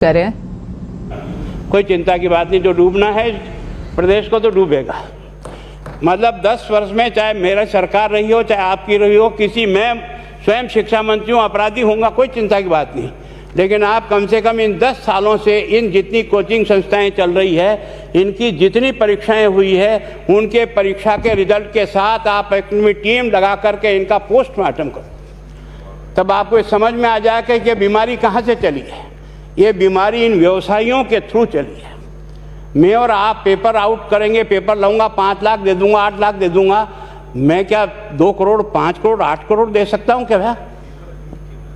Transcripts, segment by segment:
करें। कोई चिंता की बात नहीं, जो डूबना है प्रदेश को तो डूबेगा। मतलब 10 वर्ष में चाहे मेरा सरकार रही हो चाहे आपकी रही हो, किसी मैं स्वयं शिक्षा मंत्री हूँ, अपराधी होऊंगा, कोई चिंता की बात नहीं। लेकिन आप कम से कम इन 10 सालों से इन जितनी कोचिंग संस्थाएं चल रही है, इनकी जितनी परीक्षाएं हुई है, उनके परीक्षा के रिजल्ट के साथ आप अपनी टीम लगा करके इनका पोस्टमार्टम करो, तब आपको समझ में आ जाएगा कि ये बीमारी कहाँ से चली है। ये बीमारी इन व्यवसायियों के थ्रू चली है। मैं और आप पेपर आउट करेंगे, पेपर लाऊंगा 5 लाख दे दूंगा, 8 लाख दे दूंगा, मैं क्या 2 करोड़ 5 करोड़ 8 करोड़ दे सकता हूँ क्या भैया?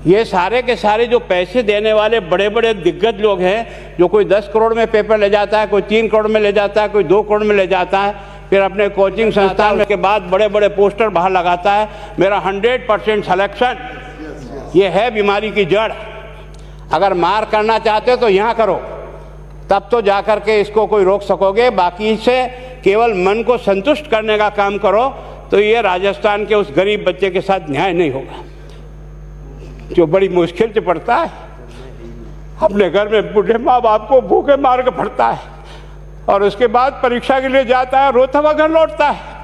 ये सारे के सारे जो पैसे देने वाले बड़े बड़े दिग्गज लोग हैं, जो कोई 10 करोड़ में पेपर ले जाता है, कोई 3 करोड़ में ले जाता है, कोई 2 करोड़ में ले जाता है, फिर अपने कोचिंग संस्थान के बाद बड़े बड़े पोस्टर बाहर लगाता है, मेरा 100% सिलेक्शन। ये है बीमारी की जड़। अगर मार करना चाहते हो तो यहाँ करो, तब तो जा कर के इसको कोई रोक सकोगे। बाकी से केवल मन को संतुष्ट करने का काम करो तो ये राजस्थान के उस गरीब बच्चे के साथ न्याय नहीं होगा, जो बड़ी मुश्किल से पढ़ता है, अपने घर में बूढ़े माँ बाप को भूखे मार के पढ़ता है और उसके बाद परीक्षा के लिए जाता है, रोता हुआ घर लौटता है।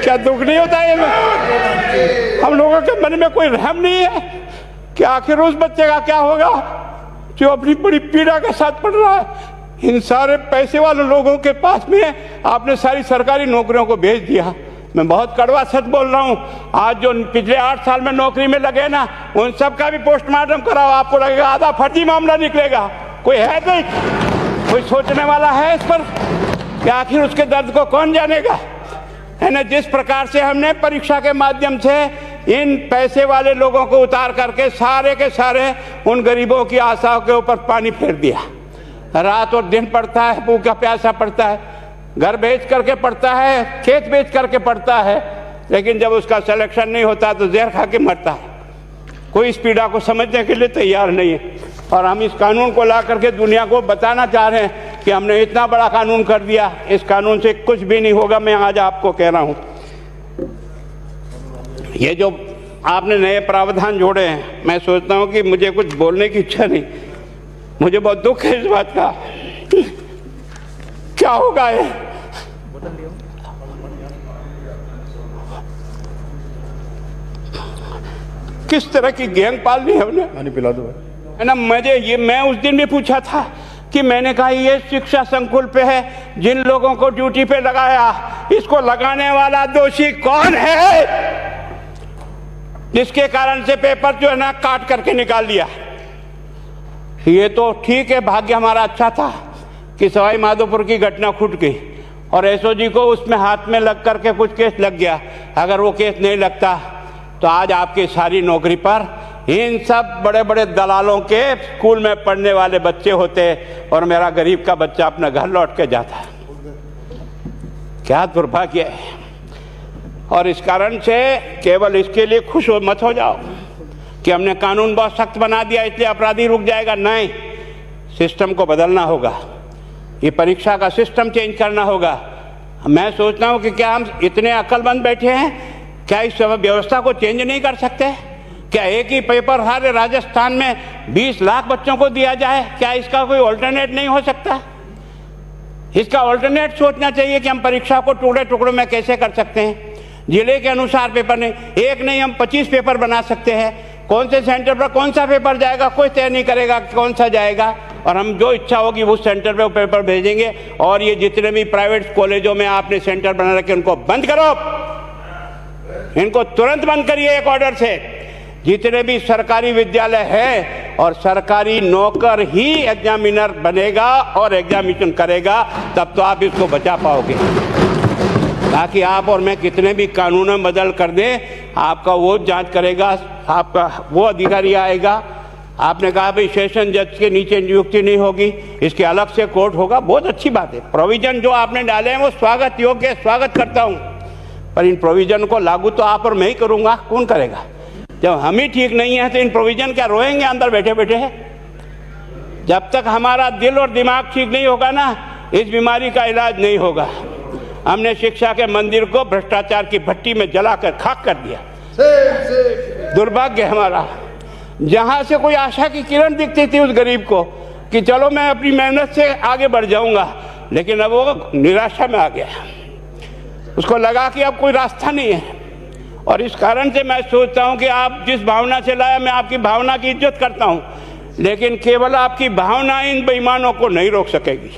क्या दुख नहीं होता है? हम लोगों के मन में कोई रहम नहीं है कि आखिर उस बच्चे का क्या होगा जो अपनी बड़ी पीड़ा के साथ पढ़ रहा है। इन सारे पैसे वाले लोगों के पास में आपने सारी सरकारी नौकरियों को भेज दिया। मैं बहुत कड़वा सच बोल रहा हूँ। आज जो पिछले 8 साल में नौकरी में लगे ना, उन सब का भी पोस्टमार्टम कराओ, आपको लगेगा आधा फर्जी मामला निकलेगा। कोई है नहीं, कोई सोचने वाला है इस पर कि आखिर उसके दर्द को कौन जानेगा, है ना। जिस प्रकार से हमने परीक्षा के माध्यम से इन पैसे वाले लोगों को उतार करके सारे के सारे उन गरीबों की आशाओं के ऊपर पानी फेर दिया। रात और दिन पढ़ता है, भूखा प्यासा पढ़ता है, घर बेच करके पढ़ता है, खेत बेच करके पढ़ता है, लेकिन जब उसका सिलेक्शन नहीं होता तो जहर खा के मरता है। कोई इस पीड़ा को समझने के लिए तैयार नहीं है। और हम इस कानून को ला करके दुनिया को बताना चाह रहे हैं कि हमने इतना बड़ा कानून कर दिया, इस कानून से कुछ भी नहीं होगा। मैं आज आपको कह रहा हूं, ये जो आपने नए प्रावधान जोड़े हैं, मैं सोचता हूं कि मुझे कुछ बोलने की इच्छा नहीं, मुझे बहुत दुख है इस बात का। क्या होगा ये? किस तरह की गैंग पालनी है उन्हें? पानी पिला दो, है ना। मैं उस दिन भी पूछा था कि मैंने कहा ये शिक्षा संकुल पे है, जिन लोगों को ड्यूटी पे लगाया, इसको लगाने वाला दोषी कौन है, जिसके कारण से पेपर जो है ना काट करके निकाल दिया। ये तो ठीक है, भाग्य हमारा अच्छा था कि सवाई माधोपुर की घटना फूट गई और एसओजी को उसमें हाथ में लग करके कुछ केस लग गया। अगर वो केस नहीं लगता तो आज आपकी सारी नौकरी पर इन सब बड़े बड़े दलालों के स्कूल में पढ़ने वाले बच्चे होते और मेरा गरीब का बच्चा अपना घर लौट के जाता। क्या दुर्भाग्य है। और इस कारण से केवल इसके लिए खुश मत हो जाओ कि हमने कानून बहुत सख्त बना दिया इसलिए अपराधी रुक जाएगा। नहीं, सिस्टम को बदलना होगा, ये परीक्षा का सिस्टम चेंज करना होगा। मैं सोचता हूँ कि क्या हम इतने अक्लमंद बैठे हैं, क्या इस व्यवस्था को चेंज नहीं कर सकते? क्या एक ही पेपर सारे राजस्थान में 20 लाख बच्चों को दिया जाए? क्या इसका कोई ऑल्टरनेट नहीं हो सकता? इसका ऑल्टरनेट सोचना चाहिए कि हम परीक्षा को टुकड़े टुकड़ों में कैसे कर सकते हैं। जिले के अनुसार पेपर नहीं, एक नहीं हम 25 पेपर बना सकते हैं। कौन से सेंटर पर कौन सा पेपर जाएगा कोई तय नहीं करेगा कौन सा जाएगा, और हम जो इच्छा होगी उस सेंटर पे पेपर भेजेंगे। और ये जितने भी प्राइवेट कॉलेजों में आपने सेंटर बना रखे उनको बंद करो, इनको तुरंत बंद करिए एक ऑर्डर से। जितने भी सरकारी विद्यालय है और सरकारी नौकर ही एग्जामिनर बनेगा और एग्जामिनेशन करेगा, तब तो आप इसको बचा पाओगे। ताकि आप और मैं कितने भी कानून बदल कर दें, आपका वो जांच करेगा, आपका वो अधिकारी आएगा। आपने कहा भाई सेशन जज के नीचे नियुक्ति नहीं होगी, इसके अलग से कोर्ट होगा, बहुत अच्छी बात है। प्रोविजन जो आपने डाले हैं वो स्वागत योग्य, स्वागत करता हूं, पर इन प्रोविजन को लागू तो आप और मैं ही करूंगा, कौन करेगा? जब हम ही ठीक नहीं है तो इन प्रोविजन क्या रोएंगे अंदर बैठे बैठे? जब तक हमारा दिल और दिमाग ठीक नहीं होगा ना, इस बीमारी का इलाज नहीं होगा। हमने शिक्षा के मंदिर को भ्रष्टाचार की भट्टी में जलाकर खाक कर दिया। दुर्भाग्य हमारा। जहां से कोई आशा की किरण दिखती थी उस गरीब को कि चलो मैं अपनी मेहनत से आगे बढ़ जाऊंगा, लेकिन अब वो निराशा में आ गया। उसको लगा कि अब कोई रास्ता नहीं है। और इस कारण से मैं सोचता हूं कि आप जिस भावना से लाया, मैं आपकी भावना की इज्जत करता हूं, लेकिन केवल आपकी भावना इन बेईमानों को नहीं रोक सकेगी।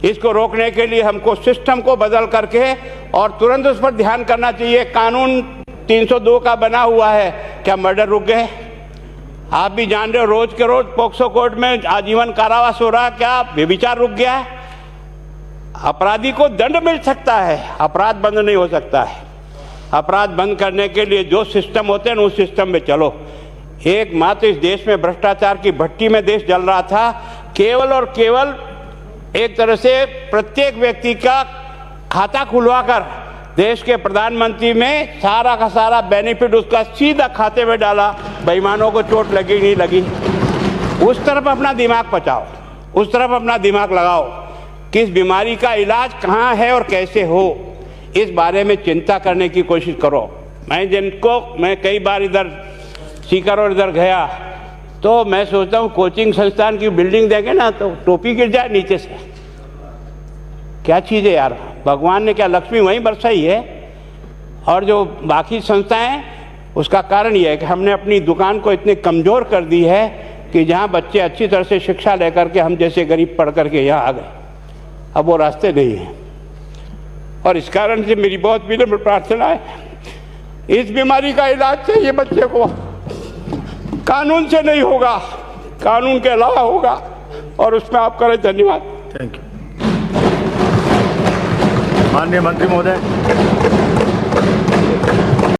इसको रोकने के लिए हमको सिस्टम को बदल करके और तुरंत उस पर ध्यान करना चाहिए। कानून 302 का बना हुआ है, क्या मर्डर रुक गए? आप भी जान रहे हो, रोज के रोज पोक्सो कोर्ट में आजीवन कारावास हो रहा, क्या व्यभिचार रुक गया है? अपराधी को दंड मिल सकता है, अपराध बंद नहीं हो सकता है। अपराध बंद करने के लिए जो सिस्टम होते हैं उस सिस्टम में चलो। एकमात्र इस देश में भ्रष्टाचार की भट्टी में देश जल रहा था, केवल और केवल एक तरह से प्रत्येक व्यक्ति का खाता खुलवाकर देश के प्रधानमंत्री में सारा का सारा बेनिफिट उसका सीधा खाते में डाला। बेईमानों को चोट लगी नहीं लगी, उस तरफ अपना दिमाग बचाओ, उस तरफ अपना दिमाग लगाओ। किस बीमारी का इलाज कहाँ है और कैसे हो, इस बारे में चिंता करने की कोशिश करो। मैं कई बार इधर सीकर और इधर गया तो मैं सोचता हूँ कोचिंग संस्थान की बिल्डिंग देखें ना तो टोपी गिर जाए नीचे से। क्या चीज़ है यार, भगवान ने क्या लक्ष्मी वहीं बरसाई है? और जो बाकी संस्थाएं, उसका कारण यह है कि हमने अपनी दुकान को इतनी कमज़ोर कर दी है कि जहाँ बच्चे अच्छी तरह से शिक्षा लेकर के हम जैसे गरीब पढ़ करके यहाँ आ गए, अब वो रास्ते नहीं हैं। और इस कारण से मेरी बहुत विनम्र प्रार्थना है, इस बीमारी का इलाज चाहिए बच्चे को, कानून से नहीं होगा, कानून के अलावा होगा, और उसमें आप करें। धन्यवाद। Thank you. माननीय मंत्री महोदय।